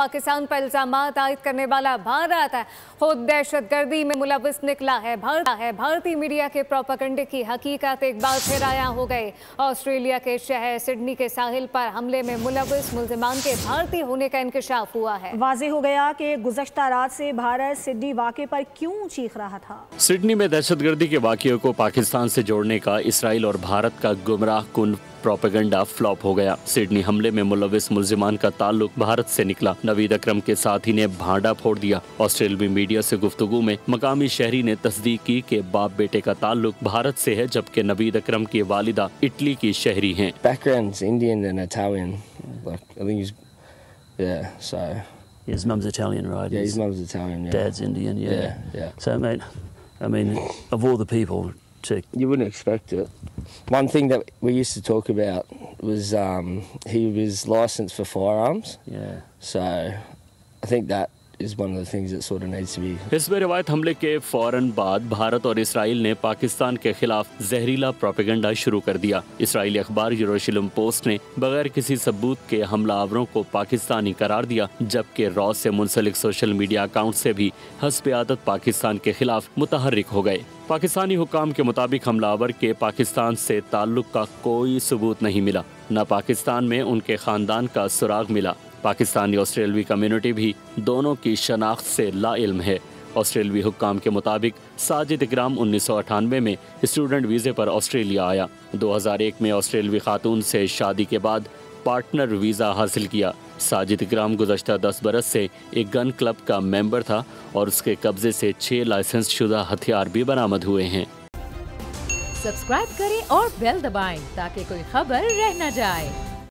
पाकिस्तान पर इल्जामात आयद करने वाला भारत खुद दहशतगर्दी में मुलविस निकला है। भारतीय मीडिया के प्रोपेगेंडे की हकीकत एक बार फिर आया हो गई। ऑस्ट्रेलिया के शहर सिडनी के साहिल पर हमले में मुलविस मुल्जिमान के भारतीय होने का इंकशाफ हुआ है। वाज़ेह हो गया कि गुज़श्ता रात से भारत सिडनी वाक़े पर क्यों चीख रहा था। सिडनी में दहशतगर्दी के वाक़े को पाकिस्तान से जोड़ने का इसराइल और भारत का गुमराह कुन प्रोपेगेंडा फ्लॉप हो गया। सिडनी हमले में मुलविस मुल्जिमान का ताल्लुक भारत से निकला। नवीद अकरम के साथी ने भांडा फोड़ दिया। ऑस्ट्रेलियाई मीडिया से गुफ्तगू में मकामी शहरी ने तस्दीक की कि बाप बेटे का ताल्लुक भारत से है, जबकि नवीद अकरम की वालिदा इटली की शहरी हैं। Background's Indian and Italian. Like, I think he's, yeah, so. His mum's Italian, right? Yeah, his mum's Italian, yeah. Dad's Indian, yeah. Yeah. So, mate, I mean, of all the people to... You wouldn't expect it. One thing that we used to talk about was he was licensed for firearms. Yeah. So I think that is one of the things that sort of needs to be. Hizb रिवायत हमले के फौरन बाद भारत और Israel ने पाकिस्तान के खिलाफ जहरीला प्रोपेगेंडा शुरू कर दिया। इसराइली अखबार यरूशलेम पोस्ट ने बगैर किसी सबूत के हमलावरों को पाकिस्तानी करार दिया, जबकि रॉ से मुंसलिक सोशल मीडिया अकाउंट से भी हस्ब आदत पाकिस्तान के खिलाफ मुतहर्रिक हो गए। पाकिस्तानी हुक्काम के मुताबिक हमलावर के पाकिस्तान से ताल्लुक का कोई सबूत नहीं मिला, न पाकिस्तान में उनके खानदान का सुराग मिला। पाकिस्तानी ऑस्ट्रेलवी कम्युनिटी भी दोनों की शनाख्त से लाइल्म है। ऑस्ट्रेलवी हुक्काम के मुताबिक साजिद इकराम 1998 में स्टूडेंट वीज़े पर ऑस्ट्रेलिया आया। 2001 में ऑस्ट्रेलवी खातून से शादी के बाद पार्टनर वीज़ा हासिल किया। साजिद इकराम गुज़श्ता 10 बरस से एक गन क्लब का मेंबर था और उसके कब्जे से 6 लाइसेंस शुदा हथियार भी बरामद हुए हैं। सब्सक्राइब करें और बेल दबाएं ताकि कोई खबर रह न जाए।